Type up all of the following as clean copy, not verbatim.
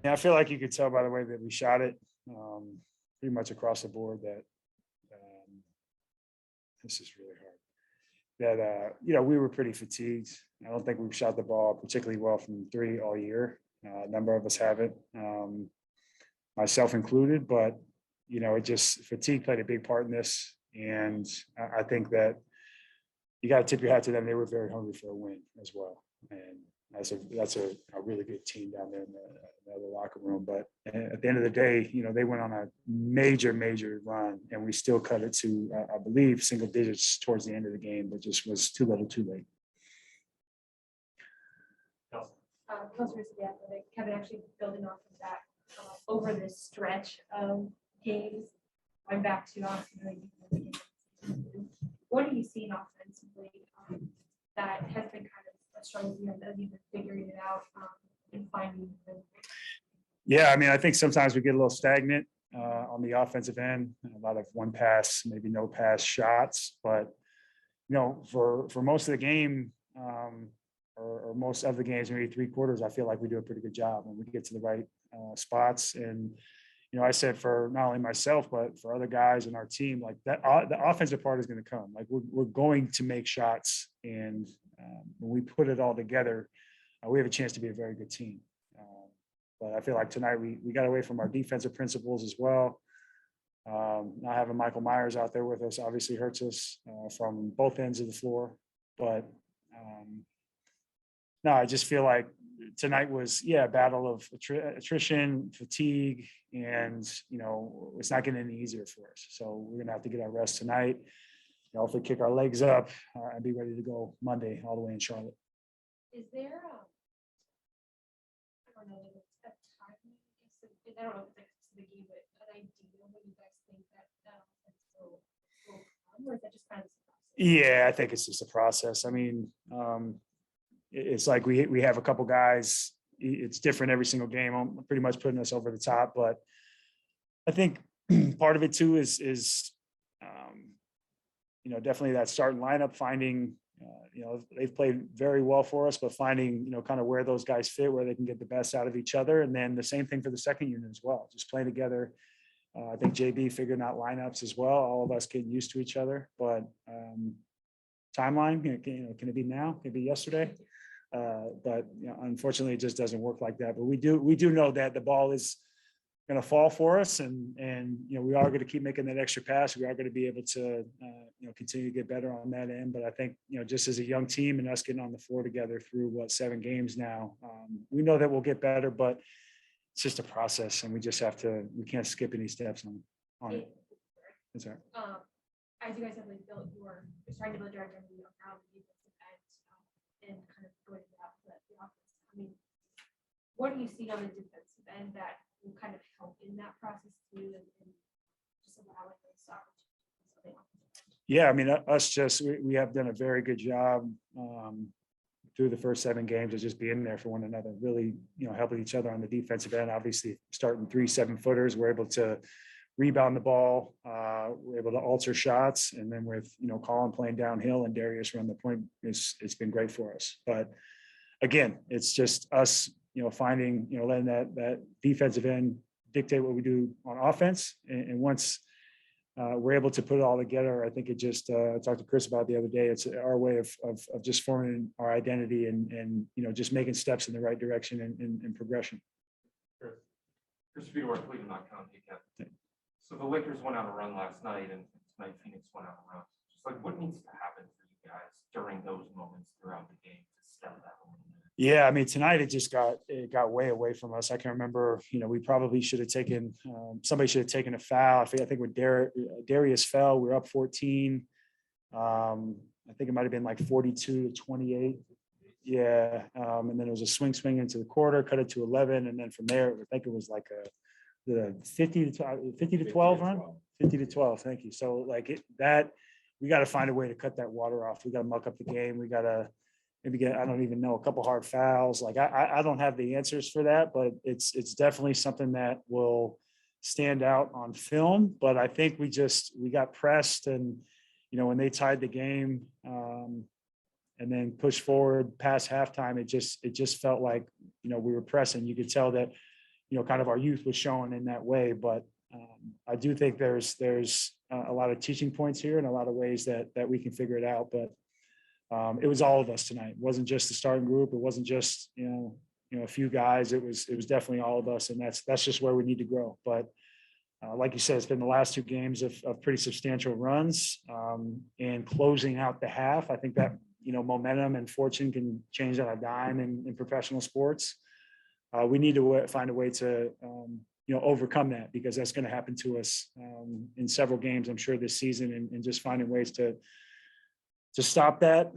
Yeah, I feel like you could tell by the way that we shot it, pretty much across the board that this is really hard. That we were pretty fatigued. I don't think we've shot the ball particularly well from three all year. A number of us haven't, myself included. But it just fatigue played a big part in this, and I think that you got to tip your hat to them. They were very hungry for a win as well, and that's a really good team down there in the other locker room. But at the end of the day, they went on a major run, and we still cut it to, I believe, single digits towards the end of the game, but just was too little, too late. Closer to the Athletic, Kevin, actually building off of that over this stretch of games, going back to Austin. What are you seeing offensively that has been kind of a struggle as you've been figuring it out and finding the... Yeah, I mean, I think sometimes we get a little stagnant on the offensive end, a lot of one pass, maybe no pass shots. But, for most of the game, or most of the games, maybe three quarters, I feel like we do a pretty good job when we get to the right spots. And, I said for not only myself, but for other guys in our team, like that, the offensive part is going to come. Like we're going to make shots. And when we put it all together, we have a chance to be a very good team. But I feel like tonight we got away from our defensive principles as well. Not having Michael Myers out there with us obviously hurts us from both ends of the floor. But no, I just feel like tonight was, a battle of attrition, fatigue, and, it's not getting any easier for us. So we're going to have to get our rest tonight, hopefully kick our legs up and be ready to go Monday all the way in Charlotte. Is there, I don't know, a time, I don't know if it's like a specific game, but an idea when you guys think that will come, or is that just kind of a process? Yeah, I think it's just a process. I mean, it's like we have a couple guys. It's different every single game. I'm pretty much putting us over the top, but I think part of it too is definitely that starting lineup, finding they've played very well for us, but finding kind of where those guys fit, where they can get the best out of each other, and then the same thing for the second unit as well. Just playing together. I think JB figuring out lineups as well. All of us getting used to each other, but timeline, can it be now? Can it be yesterday? But unfortunately, it just doesn't work like that. But we do know that the ball is going to fall for us, and we are going to keep making that extra pass. We are going to be able to continue to get better on that end. But I think just as a young team and us getting on the floor together through 7 games now, we know that we'll get better. But it's just a process, and we just have to. We can't skip any steps on it. That's right. As you guys have built you're starting to build your identity around the defensive end and kind of going out the offense. I mean, what do you see on the defensive end that will kind of help in that process too, and just allowing those opportunities? Yeah, I mean, we have done a very good job through the first 7 games of just being there for one another, really, helping each other on the defensive end. Obviously, starting 3 7-footers, we're able to rebound the ball, we're able to alter shots, and then with Colin playing downhill and Darius run the point, it's been great for us. But again, it's just us, finding, letting that defensive end dictate what we do on offense, and once we're able to put it all together, I think it just I talked to Chris about the other day. It's our way of just forming our identity and just making steps in the right direction and progression. Chris Fedor, Cleveland.com. So the Lakers went on a run last night, and tonight Phoenix went on a run. Just like, what needs to happen for you guys during those moments throughout the game to stem that a little bit? Yeah, I mean, tonight it got way away from us. I can remember, we probably should have taken somebody should have taken a foul. I think when Darius fell, we were up 14. I think it might have been like 42-28. Yeah, and then it was a swing into the quarter, cut it to 11, and then from there, I think it was like the 50 to 12 run, 50 to 12. Thank you. So we got to find a way to cut that water off. We got to muck up the game. We got to maybe get, I don't even know, a couple hard fouls. I don't have the answers for that, but it's definitely something that will stand out on film. But I think we got pressed, and when they tied the game and then pushed forward past halftime, it just felt like we were pressing. You could tell that kind of our youth was shown in that way. But I do think there's a lot of teaching points here and a lot of ways that we can figure it out. But it was all of us tonight. It wasn't just the starting group. It wasn't just, a few guys. It was definitely all of us. And that's just where we need to grow. But like you said, it's been the last two games of pretty substantial runs and closing out the half. I think that, momentum and fortune can change on a dime in professional sports. We need to find a way to, overcome that, because that's going to happen to us in several games, I'm sure, this season, and just finding ways to stop that.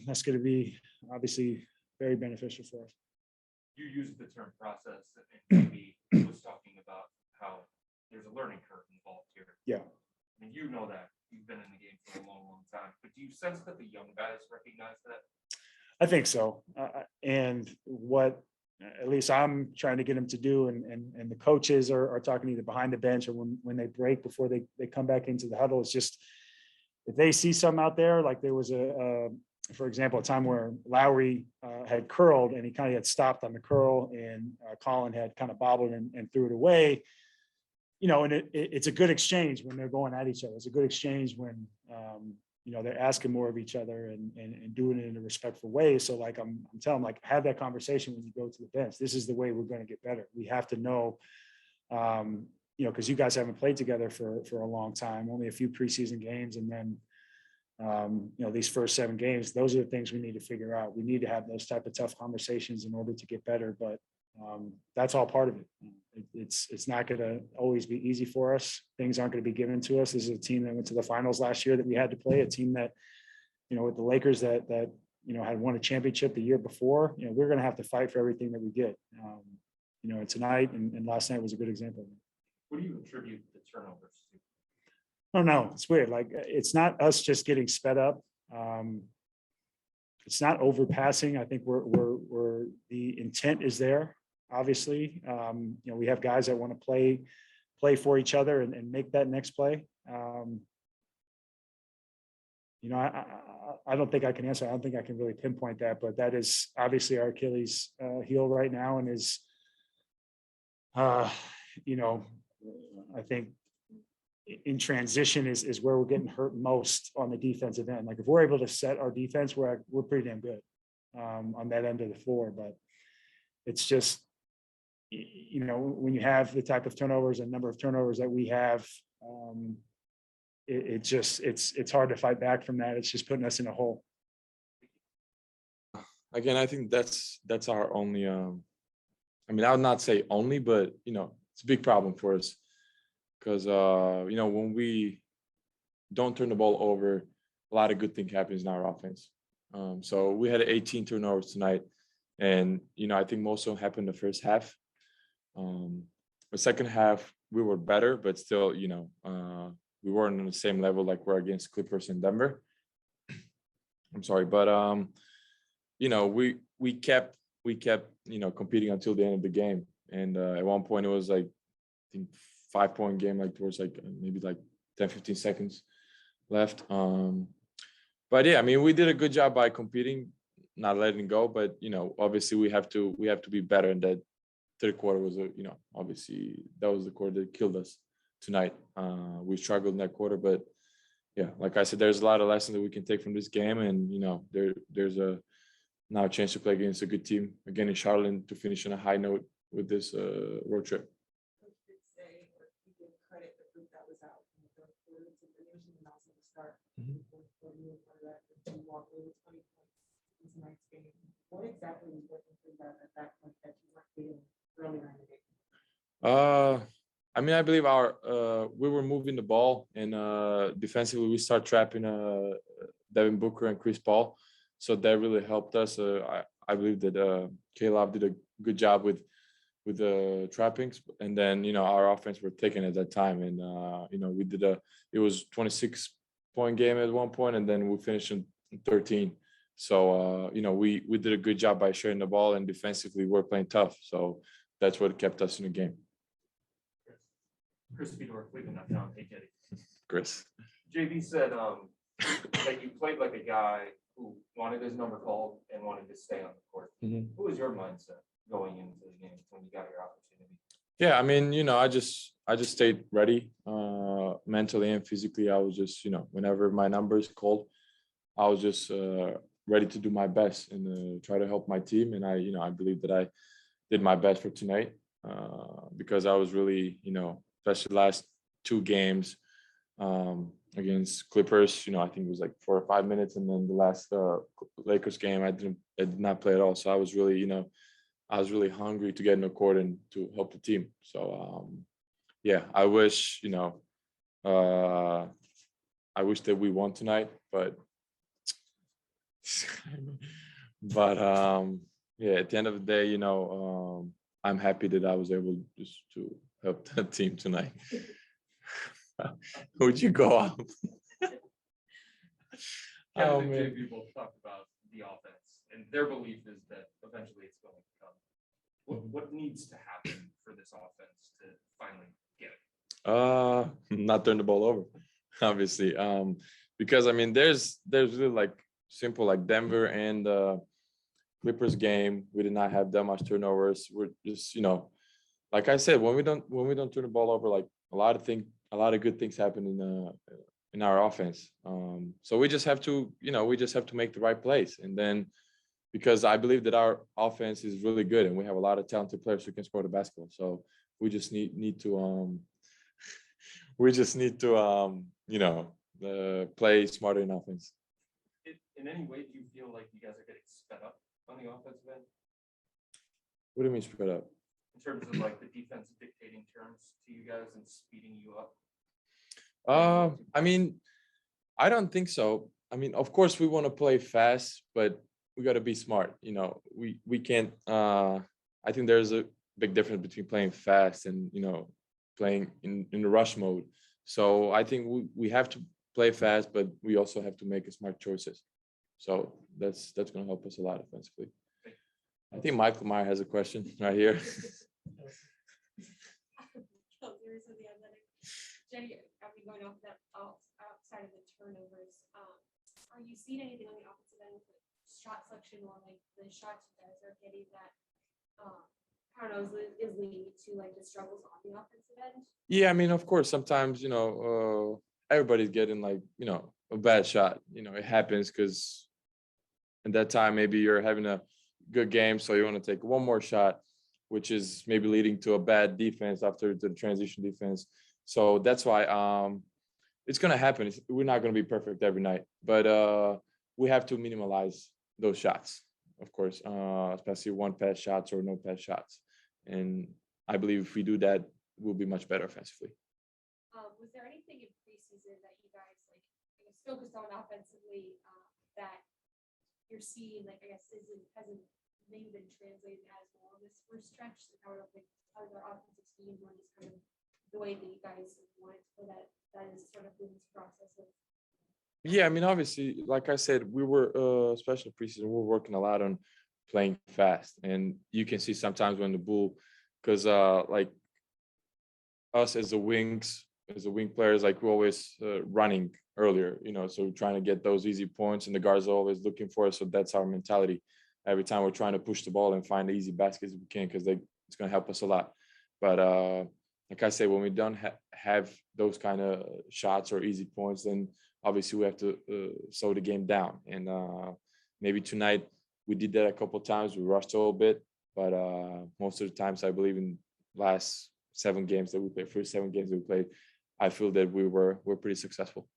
That's going to be obviously very beneficial for us. You used the term process, and maybe was talking about how there's a learning curve involved here. Yeah. I mean, you know that. You've been in the game for a long, long time. But do you sense that the young guys recognize that? I think so. And what at least I'm trying to get them to do, and the coaches are talking either behind the bench or when they break before they come back into the huddle, it's just, if they see something out there, like there was for example, a time where Lowry had curled and he kind of had stopped on the curl, and Colin had kind of bobbled and threw it away. And it's a good exchange when they're going at each other. It's a good exchange when, they're asking more of each other and doing it in a respectful way. So like, I'm telling them, like, have that conversation when you go to the bench. This is the way we're going to get better. We have to know, because you guys haven't played together for a long time, only a few preseason games. And then, these first 7 games, those are the things we need to figure out. We need to have those type of tough conversations in order to get better. But that's all part of it. It's not going to always be easy for us. Things aren't going to be given to us. This is a team that went to the finals last year that we had to play, a team that, with the Lakers that had won a championship the year before. We're going to have to fight for everything that we get. And tonight and last night was a good example. What do you attribute the turnovers to? I don't know. It's weird. Like, it's not us just getting sped up. It's not overpassing. I think we're the intent is there. Obviously, we have guys that want to play for each other and make that next play. I don't think I can answer. I don't think I can really pinpoint that, but that is obviously our Achilles heel right now, and is, I think in transition is where we're getting hurt most on the defensive end. Like, if we're able to set our defense, we're pretty damn good on that end of the floor. But it's just, when you have the type of turnovers and number of turnovers that we have, it's hard to fight back from that. It's just putting us in a hole. Again, I think that's our only. I would not say only, but it's a big problem for us, because when we don't turn the ball over, a lot of good thing happens in our offense. So we had 18 turnovers tonight, and I think most of them happened in the first half. The second half we were better, but still, we weren't on the same level like we're against Clippers in Denver. I'm sorry, but we kept competing until the end of the game, and at one point it was like, I think, 5-point game, like towards like maybe like 10-15 seconds left. But yeah, we did a good job by competing, not letting go. But obviously we have to be better. And that third quarter was obviously that was the quarter that killed us tonight. We struggled in that quarter, but yeah, like I said, there's a lot of lessons that we can take from this game, and there's now a chance to play against a good team again in Charlotte to finish on a high note with this road trip. What exactly was working for them at that point that you weren't getting earlier in the game? I believe we were moving the ball, and defensively we start trapping Devin Booker and Chris Paul, so that really helped us. I believe that K-Love did a good job with the trappings, and then our offense were taken at that time, and we did it was 26-point game at one point, and then we finished in 13. So we did a good job by sharing the ball, and defensively we're playing tough, so that's what kept us in the game. Chris Fedor, Cleveland.com. Hey, Cedi. Chris. JV said that you played like a guy who wanted his number called and wanted to stay on the court. Mm-hmm. What was your mindset going into the game when you got your opportunity? Yeah, I mean, I just stayed ready, mentally and physically. I was just, whenever my number is called, I was just ready to do my best and try to help my team. And I believe that I did my best for tonight, because I was really, especially the last two games, against Clippers. I think it was like 4 or 5 minutes, and then the last Lakers game, I did not play at all. So I was really, I was really hungry to get in the court and to help the team. So yeah, uh, I wish that we won tonight, but yeah, at the end of the day, I'm happy that I was able just to help the team tonight. Would you go up? Kevin Oh and man. JP both talked about the offense, and their belief is that eventually it's going to come. What needs to happen for this offense to finally get it? Not turn the ball over, obviously. Because I mean, there's really like simple, like Denver and Clippers game. We did not have that much turnovers. We're just, like I said, when we don't turn the ball over, like a lot of good things happen in our offense. So we just have to, make the right plays, and then because I believe that our offense is really good and we have a lot of talented players who can score the basketball. So we just need to we just need to play smarter in offense. In any way, do you feel like you guys are getting sped up on the offensive end What do you mean spread out? in terms of like the defense dictating terms to you guys and speeding you up? I mean, I don't think so. I mean, of course we want to play fast, but we got to be smart. We can't. I think there's a big difference between playing fast and playing in the rush mode. So I think we have to play fast, but we also have to make smart choices. So that's going to help us a lot offensively. I think Michael Meyer has a question right here. Jenny, are we going off that outside of the turnovers? Are you seeing anything on the offensive end, like shot selection or like the shots you guys are getting that I don't know is leading to like the struggles on the offensive end? Yeah, I mean, of course, sometimes everybody's getting like a bad shot. It happens because at that time maybe you're having a good game, so you want to take one more shot, which is maybe leading to a bad defense after the transition defense. So that's why it's gonna happen. We're not gonna be perfect every night, but we have to minimize those shots, of course, especially one pass shots or no pass shots. And I believe if we do that, we'll be much better offensively. Was there anything in preseason that you guys like I guess focused on offensively that you're seeing like I guess hasn't maybe been translated as well on this first stretch? Like how are like other offensive teams or just kind of the way that you guys wanted to play that is sort of in this process of Yeah, I mean, obviously, like I said, we were, especially preseason, we were working a lot on playing fast, and you can see sometimes when the bull, because like us as the wing players, like we're always running earlier, so trying to get those easy points, and the guards are always looking for us. So that's our mentality. Every time we're trying to push the ball and find the easy baskets we can, because it's going to help us a lot. But like I said, when we don't have those kind of shots or easy points, then obviously we have to slow the game down. And maybe tonight we did that a couple of times. We rushed a little bit, but most of the times, I believe in last 7 games that we played, first 7 games that we played, I feel that we're pretty successful.